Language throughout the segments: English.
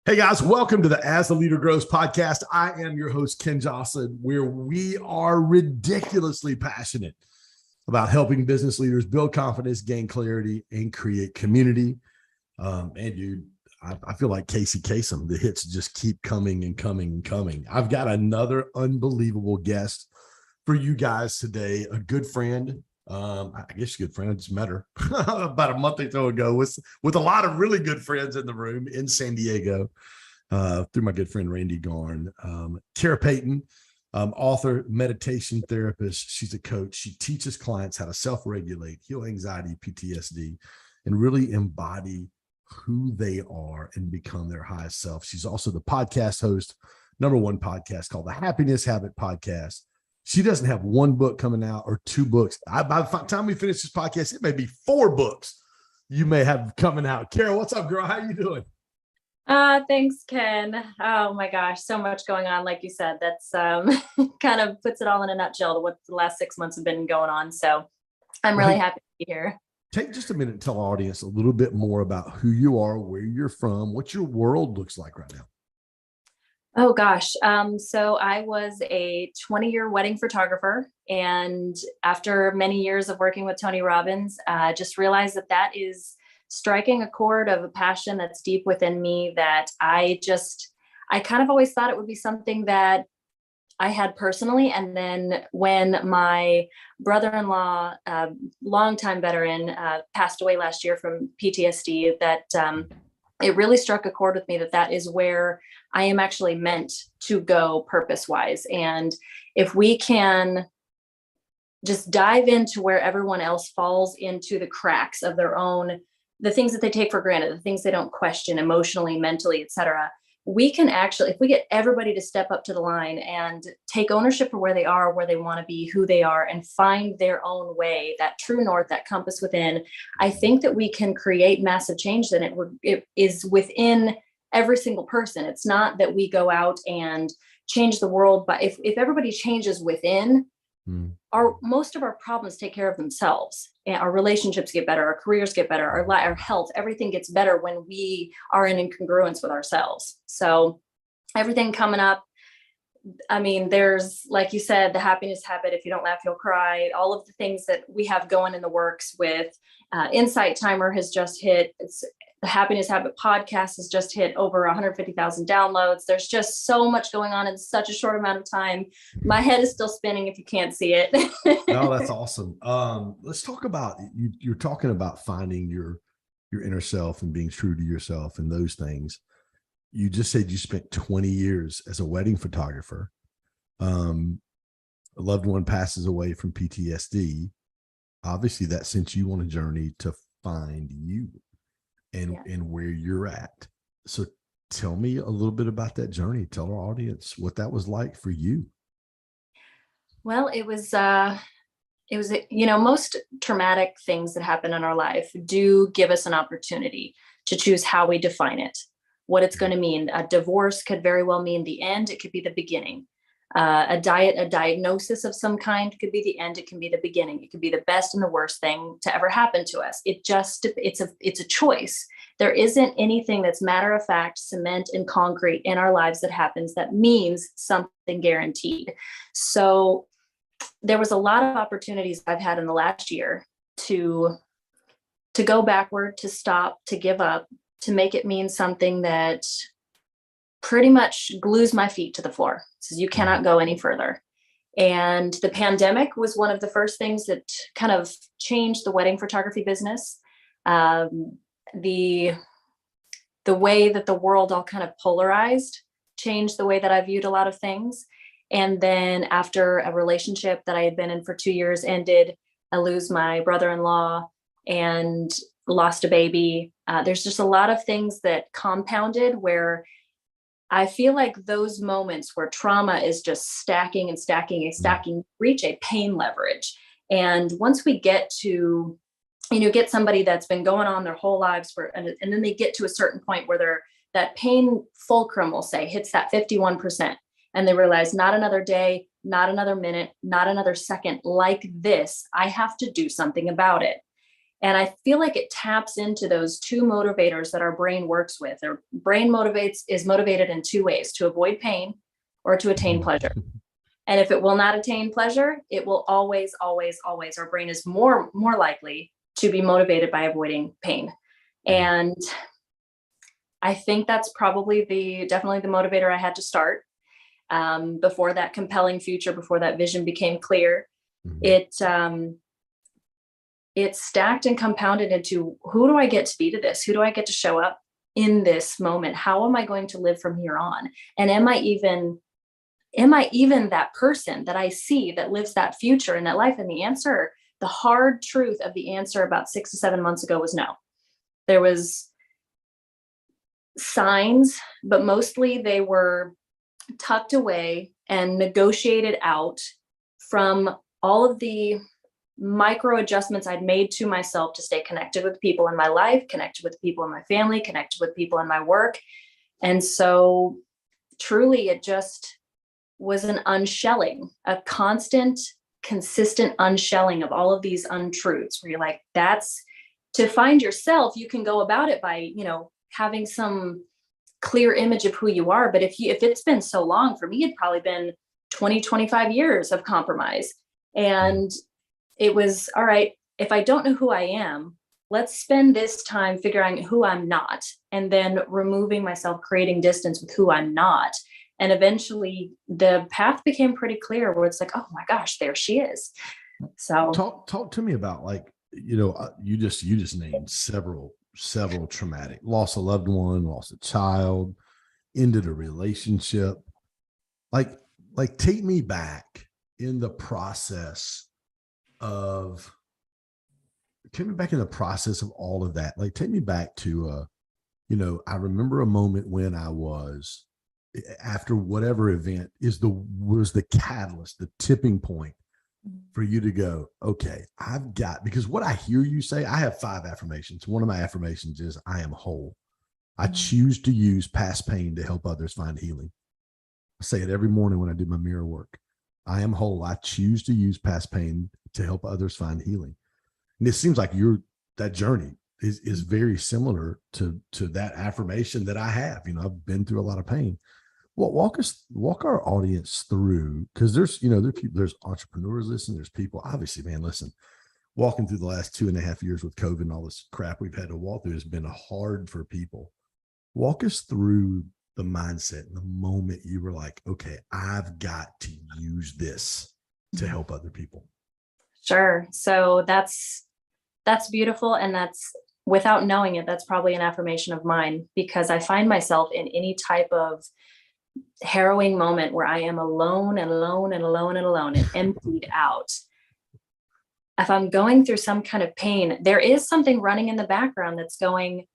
Hey guys, welcome to the As the Leader Grows podcast. I am your host, Ken Joslin, where we are ridiculously passionate about helping business leaders build confidence, gain clarity, and create community. And dude, I feel like Casey Kasem. The hits just keep coming and coming and coming. I've got another unbelievable guest for you guys today, a good friend. I guess a good friend. I just met her about a month or so ago with a lot of really good friends in the room in San Diego through my good friend Randy Garn. Tara Payton, author, meditation therapist. She's a coach. She teaches clients how to self-regulate, heal anxiety, PTSD, and really embody who they are and become their highest self. She's also the podcast host, #1 podcast called the Happiness Habit Podcast. She doesn't have one book coming out or two books. By the time we finish this podcast, it may be 4 books you may have coming out. Carol, what's up, girl? How you doing? Thanks, Ken. Oh my gosh, so much going on. Like you said, that's kind of puts it all in a nutshell to what the last 6 months have been going on. So I'm really happy to be here. Take just a minute to tell our audience a little bit more about who you are, where you're from, what your world looks like right now. Oh gosh. So I was a 20-year wedding photographer, and after many years of working with Tony Robbins, just realized that is striking a chord of a passion that's deep within me that I kind of always thought it would be something that I had personally. And then when my brother-in-law, longtime veteran, passed away last year from PTSD, it really struck a chord with me that is where I am actually meant to go purpose-wise. And if we can just dive into where everyone else falls into the cracks of their own, the things that they take for granted, the things they don't question emotionally, mentally, etc., we can actually, if we get everybody to step up to the line and take ownership of where they are, where they want to be, who they are, and find their own way, that true north, that compass within, I think that we can create massive change. Then it is within every single person. It's not that we go out and change the world, but if everybody changes within, most of our problems take care of themselves, and our relationships get better, our careers get better, our health, everything gets better when we are in incongruence with ourselves. So everything coming up, I mean, there's, like you said, the happiness habit. If you don't laugh, you'll cry. All of the things that we have going in the works with Insight Timer has just hit. The Happiness Habit podcast has just hit over 150,000 downloads. There's just so much going on in such a short amount of time. My head is still spinning if you can't see it. No, that's awesome. Let's talk about, you're talking about finding your inner self and being true to yourself and those things. You just said you spent 20 years as a wedding photographer. A loved one passes away from PTSD. Obviously, that sent you on a journey to find you and where you're at. So tell me a little bit about that journey. Tell our audience what that was like for you. Well, it was, most traumatic things that happen in our life do give us an opportunity to choose how we define it, what it's going to mean. A divorce could very well mean the end. It could be the beginning. A diagnosis of some kind could be the end. It can be the beginning. It could be the best and the worst thing to ever happen to us. It's a choice. There isn't anything that's matter of fact, cement and concrete in our lives that happens that means something guaranteed. So there was a lot of opportunities I've had in the last year to go backward, to stop, to give up, to make it mean something that pretty much glues my feet to the floor. Says you cannot go any further. And the pandemic was one of the first things that kind of changed the wedding photography business. The way that the world all kind of polarized changed the way that I viewed a lot of things. And then after a relationship that I had been in for 2 years ended, I lose my brother-in-law and lost a baby. There's just a lot of things that compounded where I feel like those moments where trauma is just stacking and stacking and stacking reach a pain leverage. And once we get to, get somebody that's been going on their whole lives and then they get to a certain point where that pain fulcrum, will say, hits that 51%. And they realize not another day, not another minute, not another second like this. I have to do something about it. And I feel like it taps into those two motivators that our brain works with. Our brain is motivated in two ways: to avoid pain or to attain pleasure. And if it will not attain pleasure, it will always, our brain is more likely to be motivated by avoiding pain. And I think that's probably definitely the motivator I had to start before that compelling future, before that vision became clear. It stacked and compounded into, who do I get to be to this? Who do I get to show up in this moment? How am I going to live from here on? And am I even that person that I see that lives that future and that life? And the hard truth of the answer about 6 to 7 months ago was no. There was signs, but mostly they were tucked away and negotiated out from all of the micro adjustments I'd made to myself to stay connected with people in my life, connected with people in my family, connected with people in my work. And so truly it just was an unshelling, a constant, consistent unshelling of all of these untruths, where you're like, that's to find yourself. You can go about it by, having some clear image of who you are. But if it's been so long, for me, it'd probably been 20, 25 years of compromise. And it was, all right, if I don't know who I am, let's spend this time figuring who I'm not, and then removing myself, creating distance with who I'm not. And eventually the path became pretty clear, where it's like, oh my gosh, there she is. So talk to me about, like, you just named several traumatic: lost a loved one, lost a child, ended a relationship. Like take me back in the process of all of that. Like, take me back to, I remember a moment when I was, after whatever event was the catalyst, the tipping point for you to go, okay, because what I hear you say, I have 5 affirmations. One of my affirmations is, I am whole. I choose to use past pain to help others find healing. I say it every morning when I do my mirror work. I am whole. I choose to use past pain to help others find healing. And it seems like that journey is very similar to that affirmation that I have. I've been through a lot of pain. Well, walk our audience through, because there's entrepreneurs listening. There's people, obviously, man, listen, walking through the last 2.5 years with COVID and all this crap we've had to walk through has been hard for people. Walk us through the mindset and the moment you were like, okay, I've got to use this to help other people. Sure. So that's beautiful. And that's, without knowing it, that's probably an affirmation of mine, because I find myself in any type of harrowing moment where I am alone and emptied out. If I'm going through some kind of pain, there is something running in the background that's going,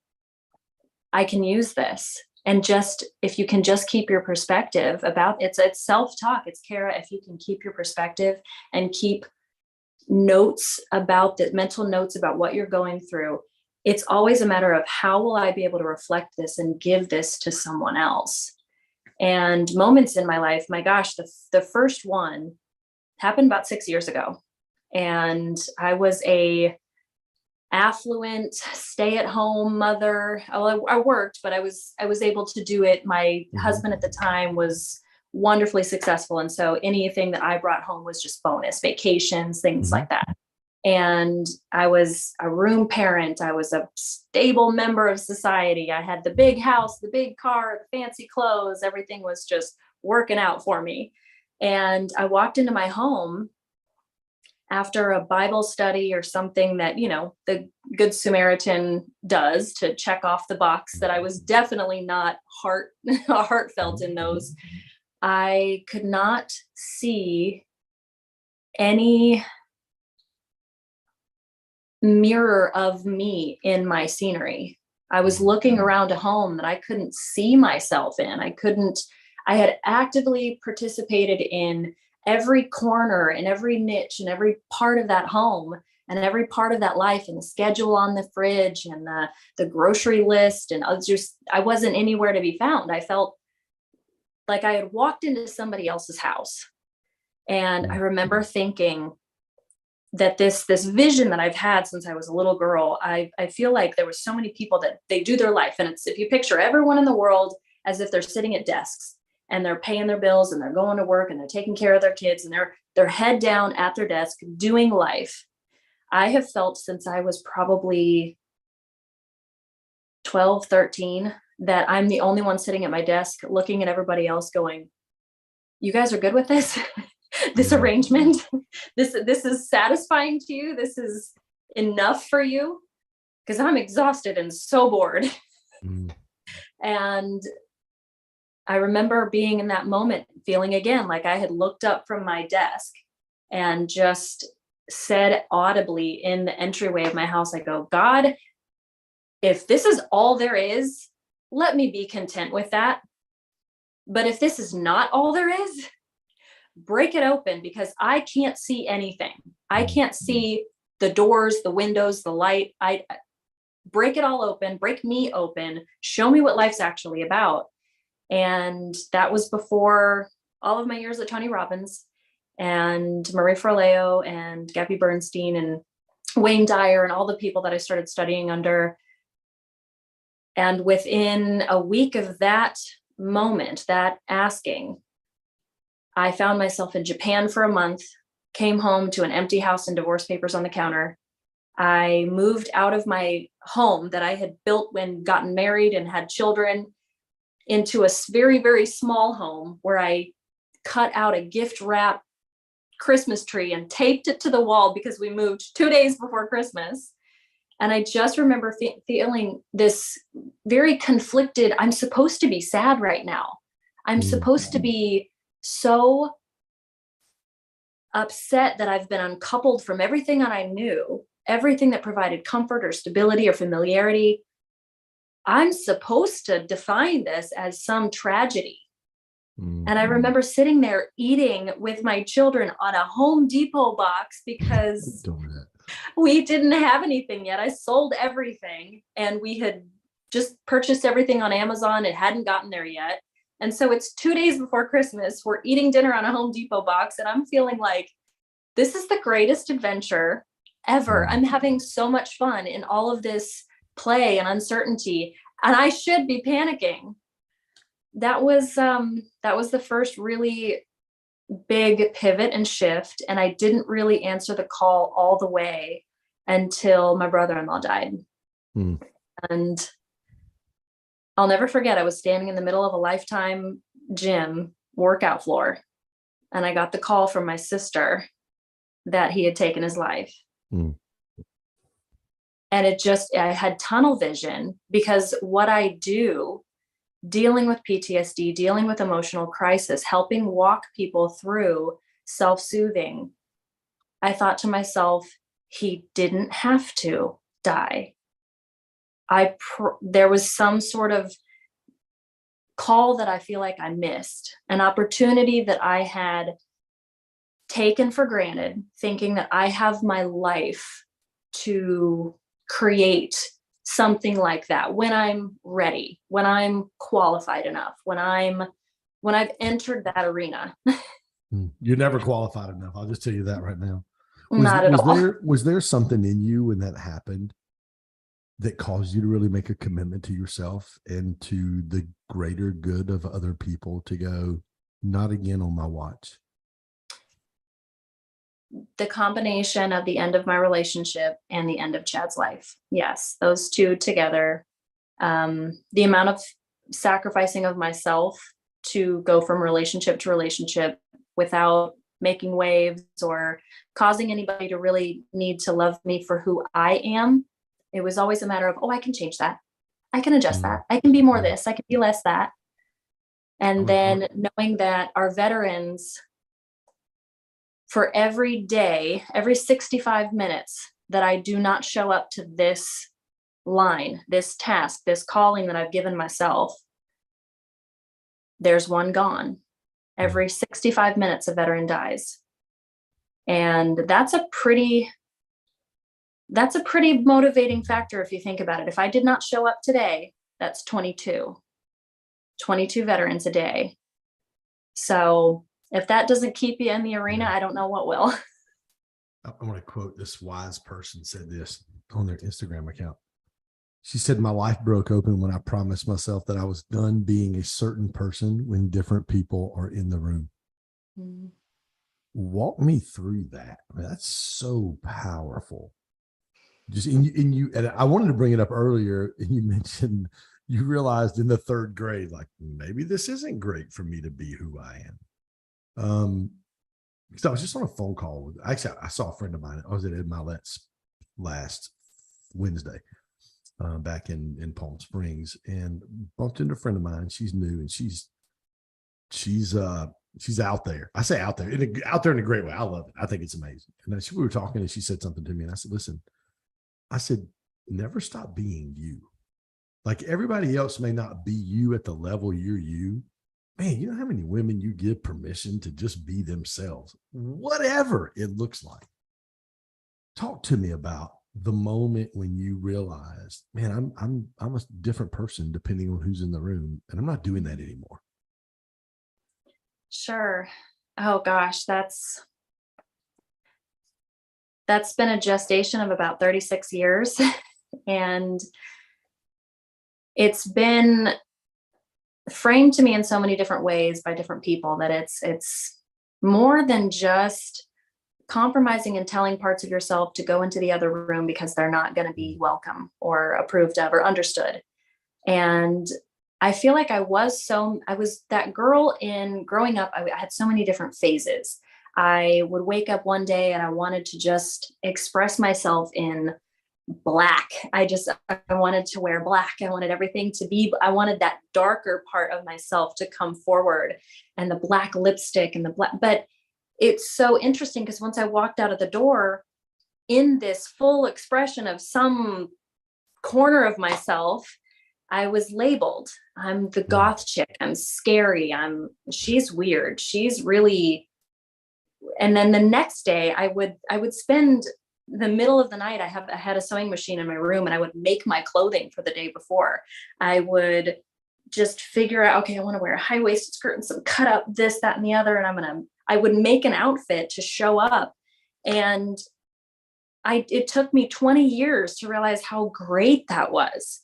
I can use this. And just, if you can just keep your perspective about it's self-talk. It's, Kara, if you can keep your perspective and keep mental notes about what you're going through, it's always a matter of, how will I be able to reflect this and give this to someone else? And moments in my life, my gosh, the first one happened about 6 years ago. And I was a affluent stay-at-home mother. I worked, but I was able to do it. My husband at the time was wonderfully successful. And so anything that I brought home was just bonus: vacations, things like that. And I was a room parent. I was a stable member of society. I had the big house, the big car, the fancy clothes. Everything was just working out for me. And I walked into my home after a Bible study or something that, the Good Samaritan does to check off the box, that I was definitely not heartfelt in those. I could not see any mirror of me in my scenery. I was looking around a home that I couldn't see myself in. I had actively participated in every corner and every niche and every part of that home and every part of that life, and the schedule on the fridge and the grocery list. And I wasn't anywhere to be found. I felt like I had walked into somebody else's house. And I remember thinking, that this vision that I've had since I was a little girl, I feel like there was so many people that they do their life. And it's, if you picture everyone in the world as if they're sitting at desks and they're paying their bills and they're going to work and they're taking care of their kids and they're head down at their desk doing life. I have felt since I was probably 12, 13, that I'm the only one sitting at my desk looking at everybody else going, you guys are good with this? This arrangement? This is satisfying to you? This is enough for you? Because I'm exhausted and so bored. And I remember being in that moment, feeling again like I had looked up from my desk and just said audibly in the entryway of my house, I go, God, if this is all there is, let me be content with that. But if this is not all there is, break it open, because I can't see anything. I can't see the doors, the windows, the light. I break it all open, break me open, show me what life's actually about. And that was before all of my years at Tony Robbins and Marie Forleo and Gabby Bernstein and Wayne Dyer and all the people that I started studying under. And within a week of that moment, that asking, I found myself in Japan for a month, came home to an empty house and divorce papers on the counter. I moved out of my home that I had built when gotten married and had children into a very, very small home where I cut out a gift wrap Christmas tree and taped it to the wall because we moved 2 days before Christmas. And I just remember feeling this very conflicted, I'm supposed to be sad right now. I'm supposed to be so upset that I've been uncoupled from everything that I knew, everything that provided comfort or stability or familiarity. I'm supposed to define this as some tragedy. And I remember sitting there eating with my children on a Home Depot box because we didn't have anything yet. I sold everything and we had just purchased everything on Amazon. It hadn't gotten there yet. And so it's 2 days before Christmas. We're eating dinner on a Home Depot box and I'm feeling like this is the greatest adventure ever. I'm having so much fun in all of this play and uncertainty, and I should be panicking. That was the first really big pivot and shift. And I didn't really answer the call all the way until my brother-in-law died. And I'll never forget, I was standing in the middle of a Lifetime gym workout floor, and I got the call from my sister that he had taken his life. And I had tunnel vision, because what I do, dealing with PTSD, dealing with emotional crisis, helping walk people through self-soothing, I thought to myself, he didn't have to die. There was some sort of call that I feel like I missed, an opportunity that I had taken for granted, thinking that I have my life to create something like that when I'm ready, when I'm qualified enough, when I've entered that arena. You're never qualified enough. I'll just tell you that right now. Not at all. Was there something in you when that happened that caused you to really make a commitment to yourself and to the greater good of other people, to go, not again on my watch? The combination of the end of my relationship and the end of Chad's life. Yes, those two together. The amount of sacrificing of myself to go from relationship to relationship without making waves or causing anybody to really need to love me for who I am. It was always a matter of, I can change that. I can adjust that. I can be more this. I can be less that. And then knowing that our veterans, for every day, every 65 minutes that I do not show up to this line, this task, this calling that I've given myself, there's one gone. Every 65 minutes, a veteran dies. And that's a pretty motivating factor if you think about it. If I did not show up today, that's 22 veterans a day. So if that doesn't keep you in the arena, I don't know what will. I want to quote this wise person said this on their Instagram account. She said, my life broke open when I promised myself that I was done being a certain person when different people are in the room. Mm. Walk me through that. I mean, that's so powerful. Just and I wanted to bring it up earlier, and you mentioned you realized in the third grade, like maybe this isn't great for me to be who I am. Because I was just on a phone call with, actually, I saw a friend of mine. I was at Ed Milet's last Wednesday back in Palm Springs, and bumped into a friend of mine. She's new, and she's out there. I say out there, out there in a great way. I love it. I think it's amazing. And then we were talking, and she said something to me, and I said, listen, I said, never stop being you. Like everybody else may not be you at the level you're you. Man, you know how many women you give permission to just be themselves, whatever it looks like. Talk to me about the moment when you realized, man, I'm a different person depending on who's in the room, and I'm not doing that anymore. Sure. Oh gosh, that's been a gestation of about 36 years. And it's been framed to me in so many different ways by different people that it's more than just compromising and telling parts of yourself to go into the other room because they're not going to be welcome or approved of or understood. And I feel like I was that girl in growing up. I had so many different phases. I would wake up one day and I wanted to just express myself in black. I wanted to wear black. I wanted everything to be, I wanted that darker part of myself to come forward, and the black lipstick and the black. But it's so interesting because once I walked out of the door in this full expression of some corner of myself, I was labeled. I'm the goth chick. I'm scary. She's weird. She's really. And then the next day I would spend the middle of the night. I had a sewing machine in my room, and I would make my clothing for the day before. I would just figure out, okay, I want to wear a high-waisted skirt and some cut up this, that, and the other. And I would make an outfit to show up. And it took me 20 years to realize how great that was.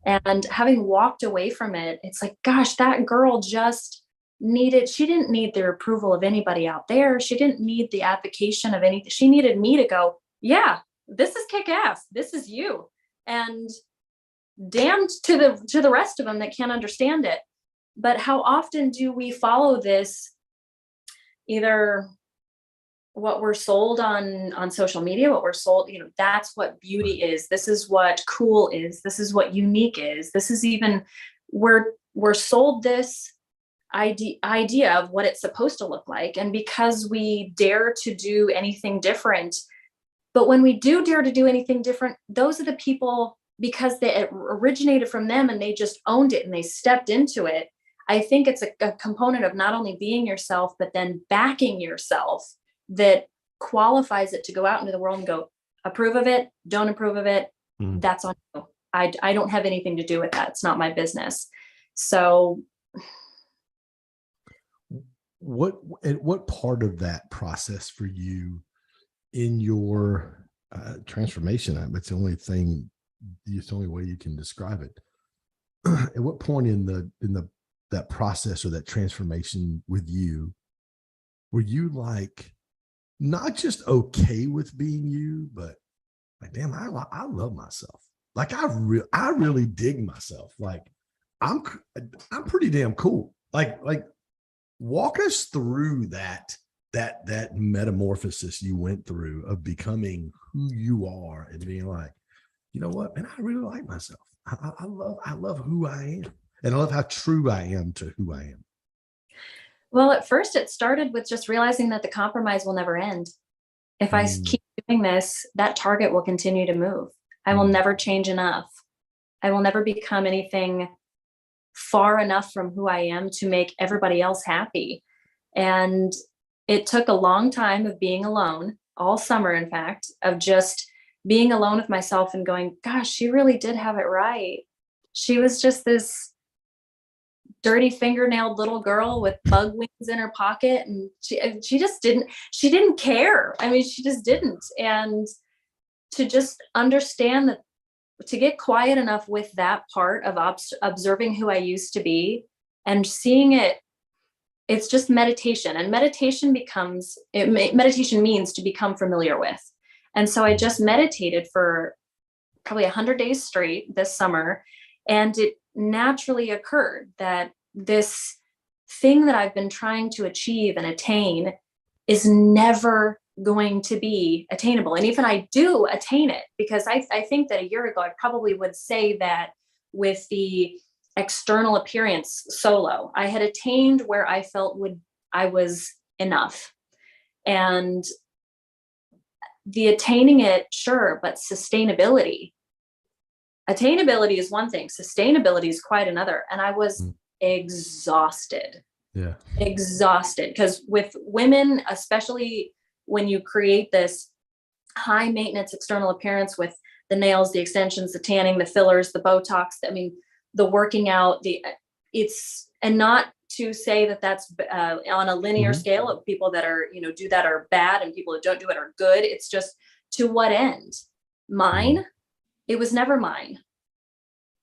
And having walked away from it, it's like, gosh, that girl she didn't need the approval of anybody out there. She didn't need the advocation of anything. She needed me to go, yeah, this is kick ass. This is you. And damned to the rest of them that can't understand it. But how often do we follow this, either what we're sold on social media, what we're sold, that's what beauty is. This is what cool is. This is what unique is. This is even, we're sold this idea of what it's supposed to look like. And because we dare to do anything different, but when we do dare to do anything different, those are the people, because it originated from them and they just owned it and they stepped into it. I think it's a component of not only being yourself, but then backing yourself that qualifies it to go out into the world and go, approve of it, don't approve of it. That's on you. I don't have anything to do with that. It's not my business. So what part of that process for you in your transformation? It's the only way you can describe it. At what point in that process or that transformation with you, were you like not just okay with being you, but like, damn, I love myself. Like I really dig myself. Like I'm pretty damn cool. Like walk us through that metamorphosis you went through of becoming who you are and being like, you know what, man, I really like myself. I love who I am, and I love how true I am to who I am. Well, at first it started with just realizing that the compromise will never end. If I keep doing this, that target will continue to move. I will never change enough. I will never become anything far enough from who I am to make everybody else happy. And it took a long time of being alone, all summer, in fact, of just being alone with myself and going, gosh, she really did have it right. She was just this dirty fingernailed little girl with bug wings in her pocket. And she just didn't care. I mean, she just didn't. And to just understand that, to get quiet enough with that part of observing who I used to be and seeing it, it's just meditation. And meditation means to become familiar with. And so I just meditated for probably 100 days straight this summer. And it naturally occurred that this thing that I've been trying to achieve and attain is never going to be attainable. And even I do attain it, because I think that a year ago, I probably would say that with the external appearance solo, I had attained where I felt I was enough. And the attaining it, sure, but attainability is one thing, sustainability is quite another. And I was exhausted. Yeah. Exhausted. Because with women, especially when you create this high maintenance external appearance with the nails, the extensions, the tanning, the fillers, the Botox, I mean, the working out, and not to say that that's on a linear scale of people that are, do that are bad and people that don't do it are good. It's just, to what end? Mine? It was never mine.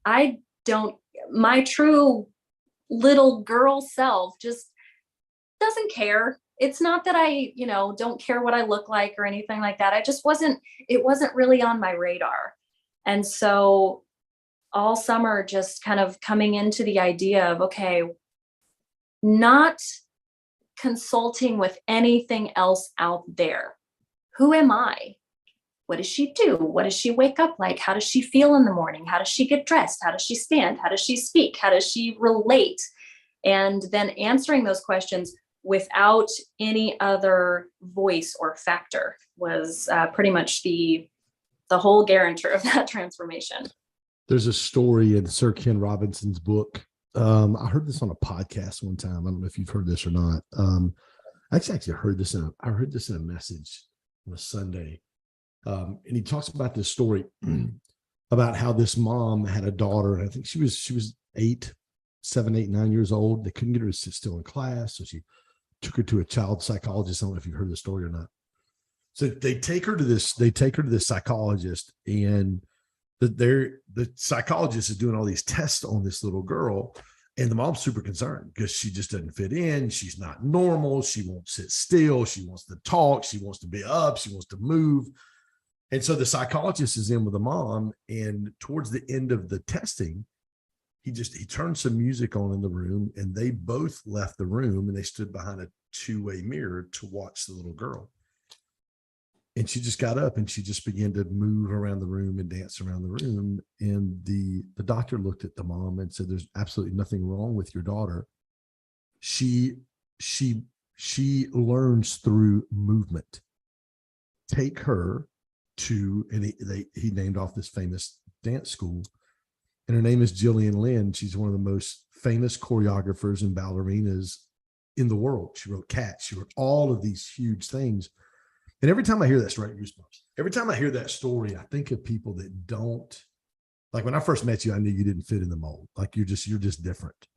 My true little girl self just doesn't care. It's not that I, don't care what I look like or anything like that. It wasn't really on my radar. And so all summer, just kind of coming into the idea of, okay, not consulting with anything else out there. Who am I? What does she do? What does she wake up like? How does she feel in the morning? How does she get dressed? How does she stand? How does she speak? How does she relate? And then answering those questions without any other voice or factor was pretty much the whole guarantor of that transformation. There's a story in Sir Ken Robinson's book. I heard this on a podcast one time. I don't know if you've heard this or not. I actually heard this in a message on a Sunday. And he talks about this story about how this mom had a daughter, and I think she was 7, 8, 9 years old. They couldn't get her to sit still in class, so she took her to a child psychologist. I don't know if you've heard the story or not. So they take her to this psychologist, and the psychologist is doing all these tests on this little girl, and the mom's super concerned because she just doesn't fit in. She's not normal. She won't sit still. She wants to talk. She wants to be up. She wants to move. And so the psychologist is in with the mom, and towards the end of the testing, he turned some music on in the room, and they both left the room, and they stood behind a two-way mirror to watch the little girl. And she just got up and she just began to move around the room and dance around the room. And the doctor looked at the mom and said, "There's absolutely nothing wrong with your daughter. She learns through movement. Take her to," and he named off this famous dance school. And her name is Joslin Lynn. She's one of the most famous choreographers and ballerinas in the world. She wrote Cats. She wrote all of these huge things. And every time I hear that story, goosebumps. Every time I hear that story, I think of people that don't, like when I first met you, I knew you didn't fit in the mold. Like you're just different.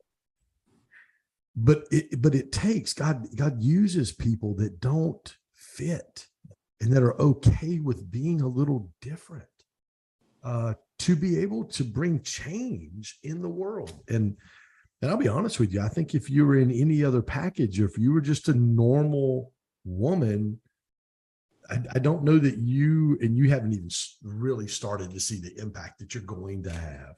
But it takes, God uses people that don't fit and that are okay with being a little different, to be able to bring change in the world. And I'll be honest with you, I think if you were in any other package, or if you were just a normal woman, I don't know that you haven't even really started to see the impact that you're going to have.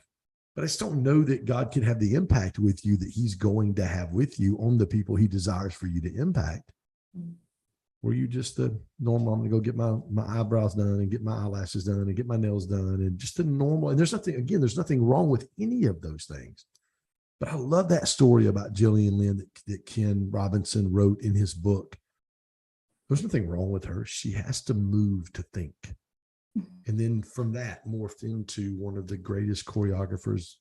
But I just don't know that God can have the impact with you that he's going to have with you on the people he desires for you to impact. Were you just a normal, I'm going to go get my eyebrows done and get my eyelashes done and get my nails done, and just a normal, and there's nothing wrong with any of those things. But I love that story about Joslin Lynn that Ken Robinson wrote in his book. There's nothing wrong with her. She has to move to think. And then from that morphed into one of the greatest choreographers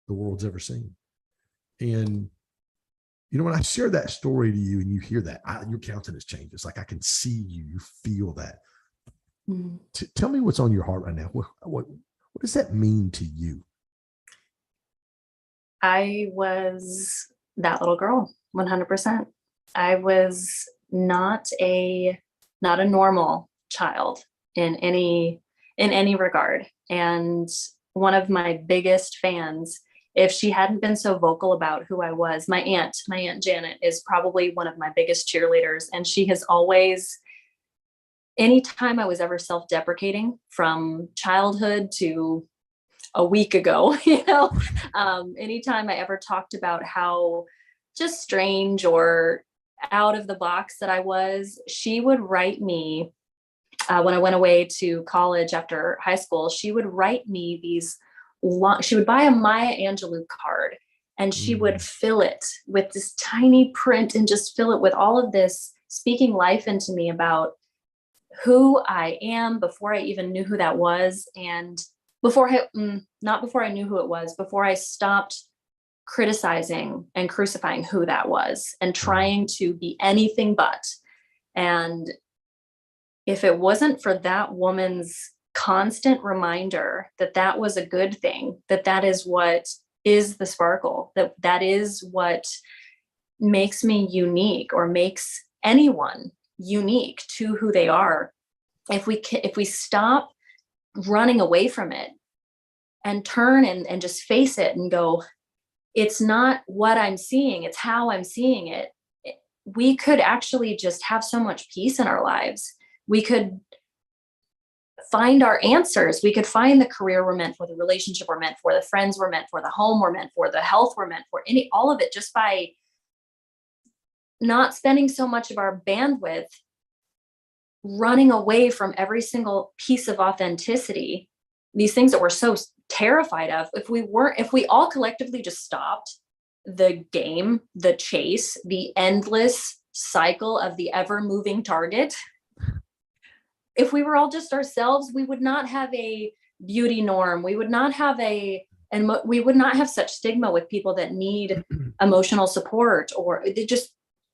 the world's ever seen. And, when I share that story to you and you hear that, your countenance changes. Like I can see you feel that. Tell me what's on your heart right now. What does that mean to you? I was that little girl, 100%. I was not a normal child in any regard. And one of my biggest fans, if she hadn't been so vocal about who I was, my aunt Janet is probably one of my biggest cheerleaders. And she has always, anytime I was ever self-deprecating from childhood to a week ago, anytime I ever talked about how just strange or out of the box that I was, she would write me, when I went away to college after high school, she would write me she would buy a Maya Angelou card and she would fill it with this tiny print and just fill it with all of this, speaking life into me about who I am before I even knew who that was. And not before I knew who it was, before I stopped criticizing and crucifying who that was and trying to be anything but. And if it wasn't for that woman's constant reminder that that was a good thing, that is what is the sparkle, that is what makes me unique or makes anyone unique to who they are. If we stop running away from it and turn and just face it and go, it's not what I'm seeing, it's how I'm seeing it, we could actually just have so much peace in our lives. We could find our answers. We could find the career we're meant for, the relationship we're meant for, the friends we're meant for, the home we're meant for, the health we're meant for, all of it, just by not spending so much of our bandwidth running away from every single piece of authenticity, these things that we're so terrified of. If we all collectively just stopped the game, the chase, the endless cycle of the ever moving target, if we were all just ourselves, we would not have a beauty norm. We would not have we would not have such stigma with people that need emotional support, or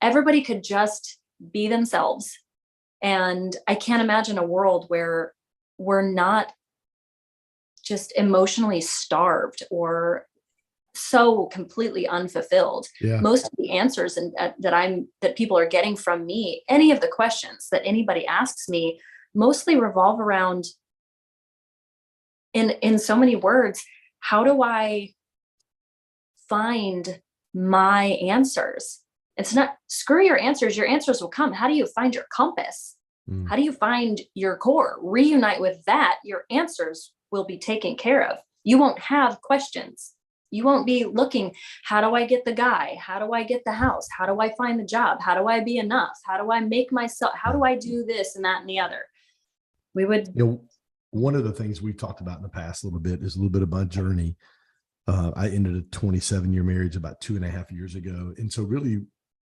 everybody could just be themselves. And I can't imagine a world where we're not just emotionally starved or so completely unfulfilled. Yeah. Most of the answers that people are getting from me, any of the questions that anybody asks me, mostly revolve around, in so many words, how do I find my answers? It's not screw your answers will come. How do you find your compass? How do you find your core? Reunite with that, your answers will be taken care of. You won't have questions. You won't be looking, how do I get the guy? How do I get the house? How do I find the job? How do I be enough? How do I make myself? How do I do this and that and the other? One of the things we've talked about in the past a little bit is a little bit of my journey. I ended a 27-year marriage about 2.5 years ago. And so really,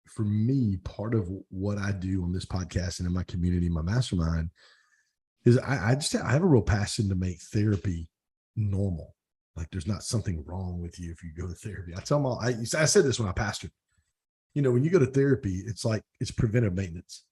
for me, part of what I do on this podcast and in my community, my mastermind, is I have a real passion to make therapy normal. Like there's not something wrong with you if you go to therapy. I tell them all, I said this when I pastored, when you go to therapy, it's like, it's preventive maintenance.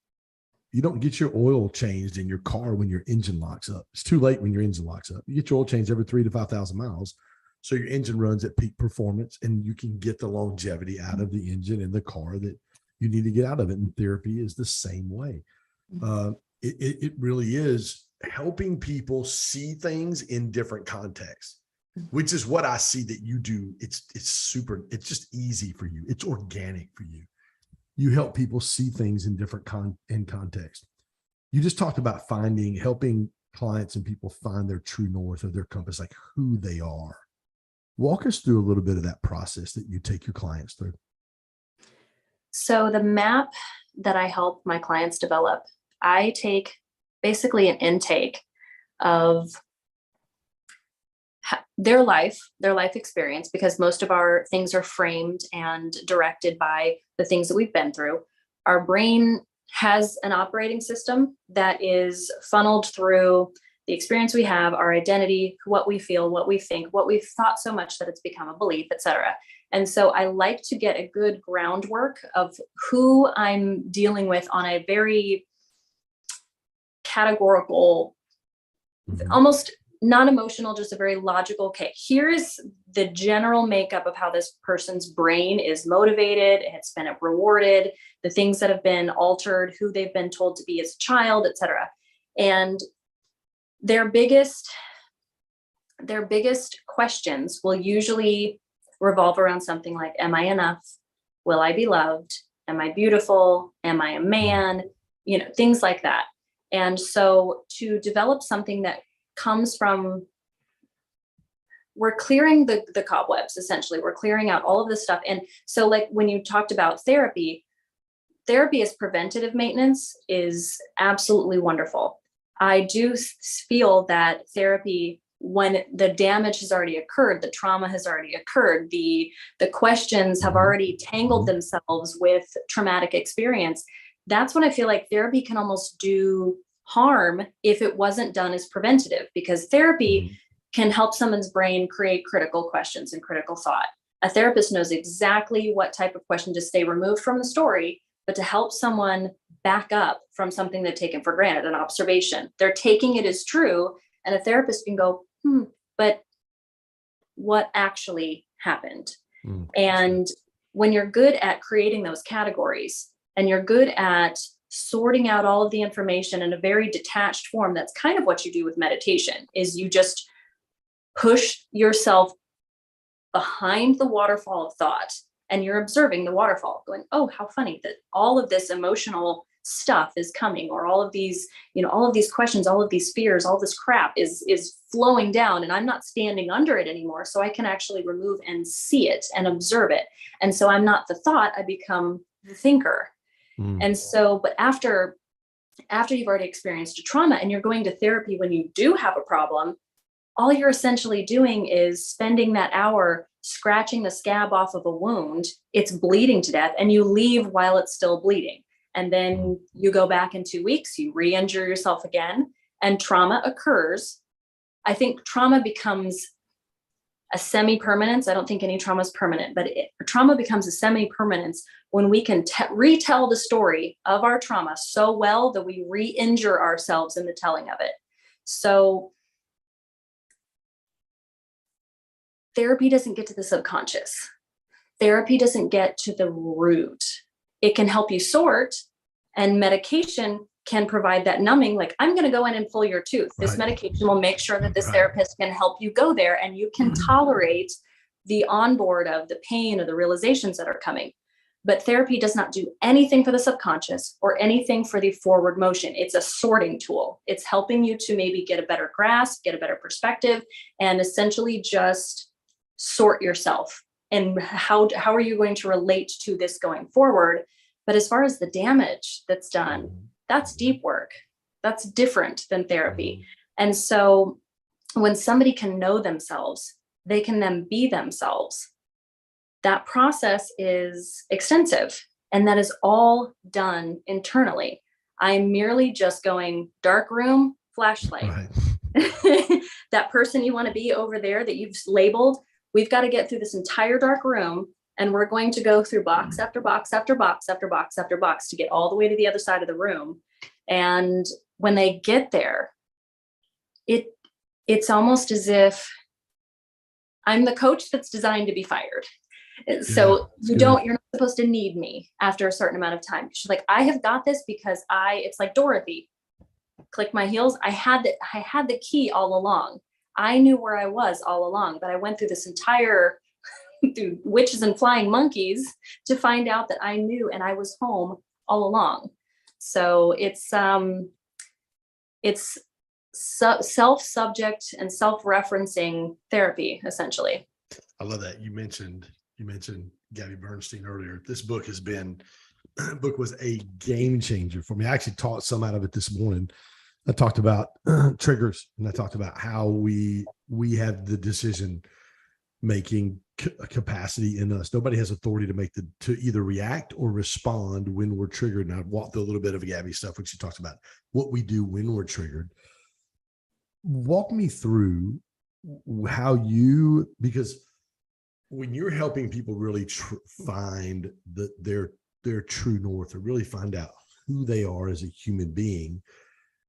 You don't get your oil changed in your car when your engine locks up. It's too late when your engine locks up. You get your oil changed every 3,000 to 5,000 miles. So your engine runs at peak performance and you can get the longevity out of the engine in the car that you need to get out of it. And therapy is the same way. It really is helping people see things in different contexts, which is what I see that you do. It's just easy for you. It's organic for you. You help people see things in different context. You just talked about helping clients and people find their true north or their compass, like who they are. Walk us through a little bit of that process that you take your clients through. So the map that I help my clients develop, I take basically an intake of their life experience, because most of our things are framed and directed by the things that we've been through. Our brain has an operating system that is funneled through the experience we have, our identity, what we feel, what we think, what we've thought so much that it's become a belief, etc. And so I like to get a good groundwork of who I'm dealing with on a very categorical, almost non-emotional, just a very logical, okay, here's the general makeup of how this person's brain is motivated, it's been rewarded, the things that have been altered, who they've been told to be as a child, etc. And their biggest questions will usually revolve around something like, am I enough? Will I be loved? Am I beautiful? Am I a man? Things like that. And so to develop something that comes from, we're clearing the cobwebs, essentially. We're clearing out all of this stuff. And so like when you talked about therapy as preventative maintenance is absolutely wonderful. I do feel that therapy, when the damage has already occurred, the trauma has already occurred, the questions have already tangled themselves with traumatic experience, that's when I feel like therapy can almost do harm if it wasn't done as preventative, because therapy can help someone's brain create critical questions and critical thought. A therapist knows exactly what type of question to stay removed from the story, but to help someone back up from something they've taken for granted, an observation. They're taking it as true, and a therapist can go, but what actually happened? And when you're good at creating those categories and you're good at sorting out all of the information in a very detached form, that's kind of what you do with meditation, is you just push yourself behind the waterfall of thought and you're observing the waterfall going, oh, how funny that all of this emotional stuff is coming, or all of these, all of these questions, all of these fears, all this crap is flowing down, and I'm not standing under it anymore. So I can actually remove and see it and observe it. And so I'm not the thought, I become the thinker. And so, but after you've already experienced a trauma and you're going to therapy when you do have a problem, all you're essentially doing is spending that hour scratching the scab off of a wound. It's bleeding to death, and you leave while it's still bleeding. And then you go back in 2 weeks, you re-injure yourself again, and trauma occurs. I think trauma becomes a semi-permanence. I don't think any trauma is permanent, but trauma becomes a semi-permanence when we can retell the story of our trauma so well that we re-injure ourselves in the telling of it. So therapy doesn't get to the subconscious. Therapy doesn't get to the root. It can help you sort, and medication can provide that numbing, like, I'm going to go in and pull your tooth. This medication will make sure that this therapist can help you go there, and you can tolerate the onboard of the pain or the realizations that are coming. But therapy does not do anything for the subconscious or anything for the forward motion. It's a sorting tool. It's helping you to maybe get a better grasp, get a better perspective, and essentially just sort yourself. And how are you going to relate to this going forward? But as far as the damage that's done, that's deep work. That's different than therapy. And so when somebody can know themselves, they can then be themselves. That process is extensive, and that is all done internally. I'm merely just going, dark room, flashlight. That person you want to be over there that you've labeled, we've got to get through this entire dark room, and we're going to go through box after box after box after box after box to get all the way to the other side of the room. And when they get there, it's almost as if I'm the coach that's designed to be fired. So you're not supposed to need me after a certain amount of time. She's like, I have got this because it's like Dorothy, click my heels. I had the key all along. I knew where I was all along, but I went through this entire through witches and flying monkeys to find out that I knew, and I was home all along. So it's self-subject and self-referencing therapy, essentially. I love that. You mentioned Gabby Bernstein earlier. This book was a game changer for me. I actually taught some out of it this morning. I talked about triggers, and I talked about how we have the decision making capacity in us. Nobody has authority to either react or respond when we're triggered. And I walked through a little bit of Gabby's stuff when she talks about what we do when we're triggered. Walk me through how because when you're helping people really find their true north, or really find out who they are as a human being,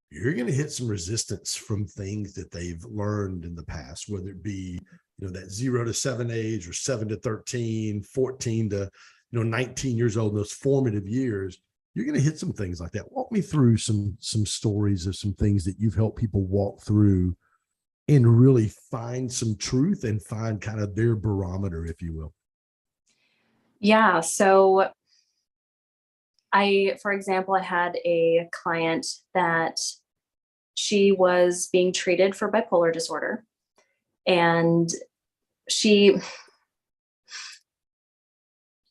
you're going to hit some resistance from things that they've learned in the past, whether it be, that 0 to 7 age, or 7 to 13, 14 to, 19 years old, those formative years. You're going to hit some things like that. Walk me through some stories of some things that you've helped people walk through and really find some truth and find kind of their barometer, if you will. Yeah. So for example, I had a client that she was being treated for bipolar disorder, and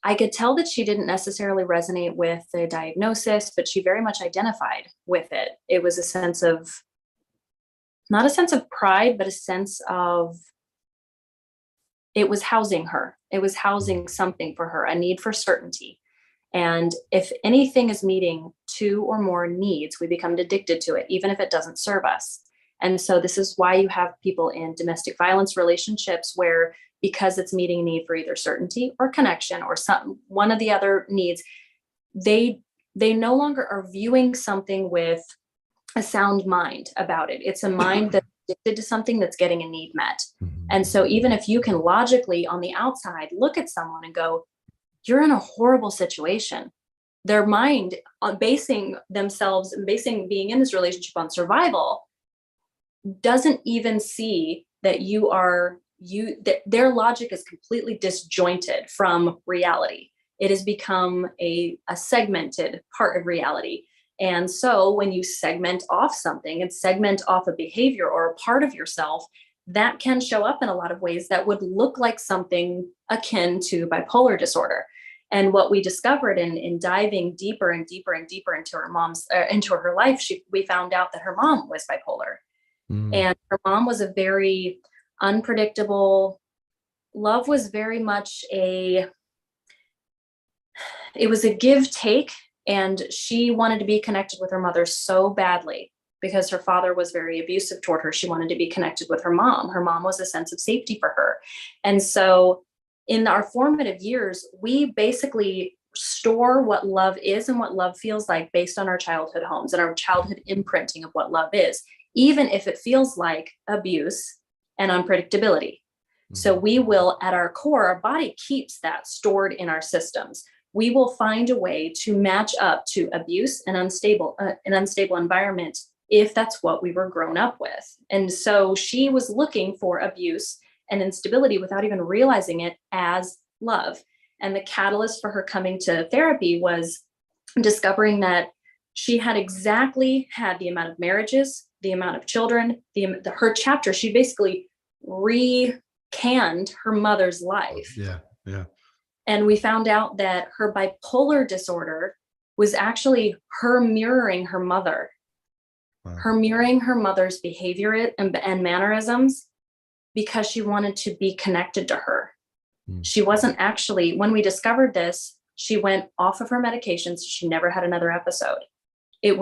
I could tell that she didn't necessarily resonate with the diagnosis, but she very much identified with it. It was not a sense of pride, but a sense of, it was housing her. It was housing something for her, a need for certainty. And if anything is meeting 2 or more needs, we become addicted to it, even if it doesn't serve us. And so this is why you have people in domestic violence relationships where, because it's meeting a need for either certainty or connection or one of the other needs, they no longer are viewing something with a sound mind about it. It's a mind that's addicted to something that's getting a need met. And so even if you can logically on the outside look at someone and go, you're in a horrible situation, their mind basing being in this relationship on survival doesn't even see that that their logic is completely disjointed from reality. It has become a segmented part of reality. And so when you segment off something and segment off a behavior or a part of yourself, that can show up in a lot of ways that would look like something akin to bipolar disorder. And what we discovered in diving deeper and deeper and deeper into into her life, we found out that her mom was bipolar. And her mom was a very unpredictable. Love was very much it was a give take. And she wanted to be connected with her mother so badly because her father was very abusive toward her. She wanted to be connected with her mom. Her mom was a sense of safety for her. And so in our formative years, we basically store what love is and what love feels like based on our childhood homes and our childhood imprinting of what love is, even if it feels like abuse and unpredictability. So we will, at our core, our body keeps that stored in our systems. We will find a way to match up to abuse and an unstable environment if that's what we were grown up with. And so she was looking for abuse and instability without even realizing it as love. And the catalyst for her coming to therapy was discovering that she had exactly had the amount of marriages, the amount of children, her chapter. She basically recanned her mother's life. Yeah. And we found out that her bipolar disorder was actually her mirroring her mother, her mirroring her mother's behavior and mannerisms because she wanted to be connected to her. She wasn't actually, when we discovered this, she went off of her medications. She never had another episode. It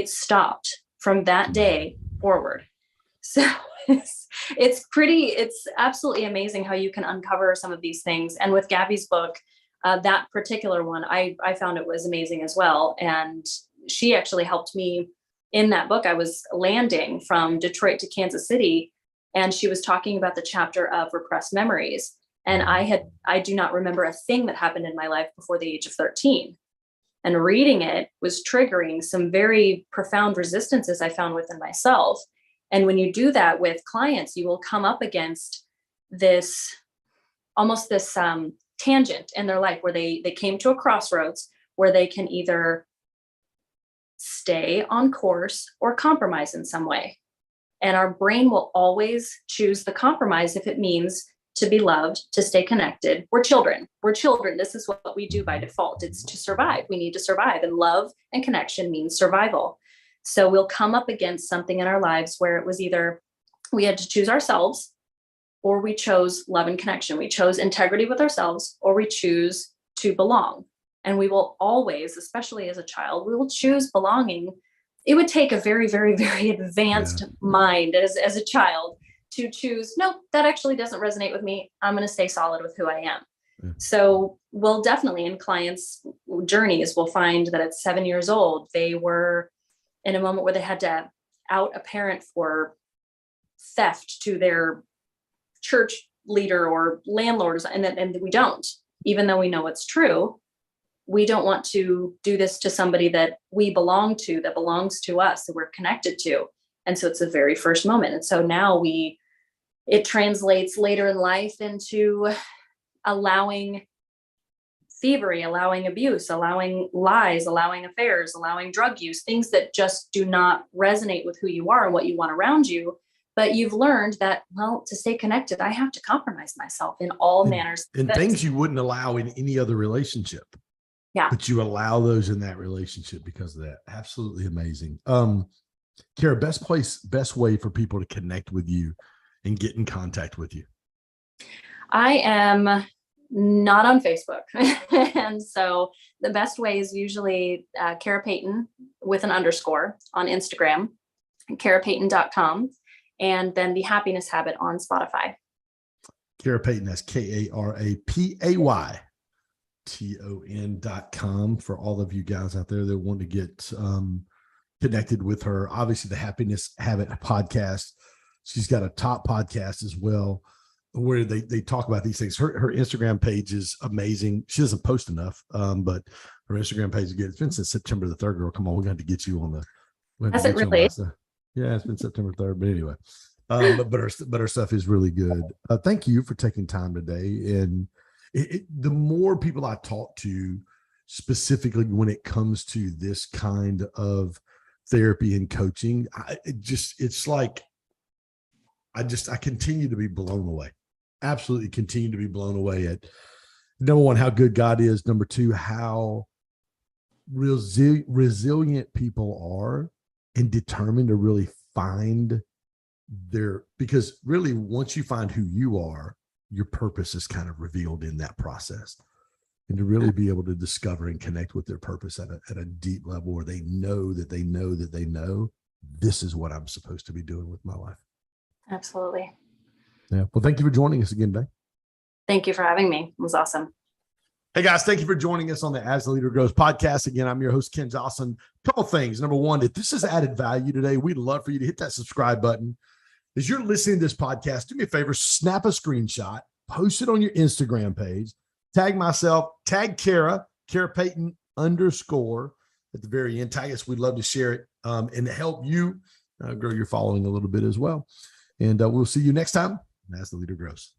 stopped from that day forward. So it's absolutely amazing how you can uncover some of these things. And with Gabby's book, that particular one, I found it was amazing as well. And she actually helped me in that book. I was landing from Detroit to Kansas City, and she was talking about the chapter of repressed memories. And I do not remember a thing that happened in my life before the age of 13. And reading it was triggering some very profound resistances I found within myself. And when you do that with clients, you will come up against this tangent in their life where they came to a crossroads where they can either stay on course or compromise in some way. And our brain will always choose the compromise if it means to be loved, to stay connected. We're children. This is what we do by default. It's to survive. We need to survive. And love and connection means survival. So we'll come up against something in our lives where it was either we had to choose ourselves or we chose love and connection. We chose integrity with ourselves or we choose to belong. And we will always, especially as a child, we will choose belonging. It would take a very, very, very advanced mind as a child to choose, no, that actually doesn't resonate with me. I'm going to stay solid with who I am. Yeah. So we'll definitely in clients' journeys, we'll find that at 7 years old, they were in a moment where they had to out a parent for theft to their church leader or landlord, and we don't, even though we know it's true. We don't want to do this to somebody that we belong to, that belongs to us, that we're connected to. And so it's the very first moment. And so now it translates later in life into allowing thievery, allowing abuse, allowing lies, allowing affairs, allowing drug use, things that just do not resonate with who you are and what you want around you. But you've learned that, well, to stay connected, I have to compromise myself in all manners. And things you wouldn't allow in any other relationship. Yeah. But you allow those in that relationship because of that. Absolutely amazing. Kara, best way for people to connect with you and get in contact with you. I am not on Facebook. And so the best way is usually Kara Payton with an underscore on Instagram, karapayton.com, and then The Happiness Habit on Spotify. Kara Payton, that's KaraPayton.com for all of you guys out there that want to get connected with her. Obviously, the Happiness Habit podcast. She's got a top podcast as well where they talk about these things. Her Instagram page is amazing. She doesn't post enough, but her Instagram page is good. It's been since September the 3rd, girl. Come on, we're going to get you on the. Has it really? Yeah, it's been September 3rd, but anyway. But her stuff is really good. Thank you for taking time today. And the more people I talk to, specifically when it comes to this kind of therapy and coaching, I continue to be blown away. Absolutely continue to be blown away at, number one, how good God is. Number two, how resilient people are and determined to really find because really once you find who you are, your purpose is kind of revealed in that process, and to really be able to discover and connect with their purpose at a deep level where they know that they know that they know this is what I'm supposed to be doing with my life. Absolutely. Yeah. Well, thank you for joining us again today. Thank you for having me. It was awesome. Hey guys, thank you for joining us on the As the Leader Grows podcast. Again, I'm your host, Ken Joslin. Couple things. Number one, if this has added value today, we'd love for you to hit that subscribe button. As you're listening to this podcast, do me a favor, snap a screenshot, post it on your Instagram page, tag myself, tag Kara Payton _ at the very end. Tag us. We'd love to share it and help you grow your following a little bit as well. And we'll see you next time as the Leader Grows.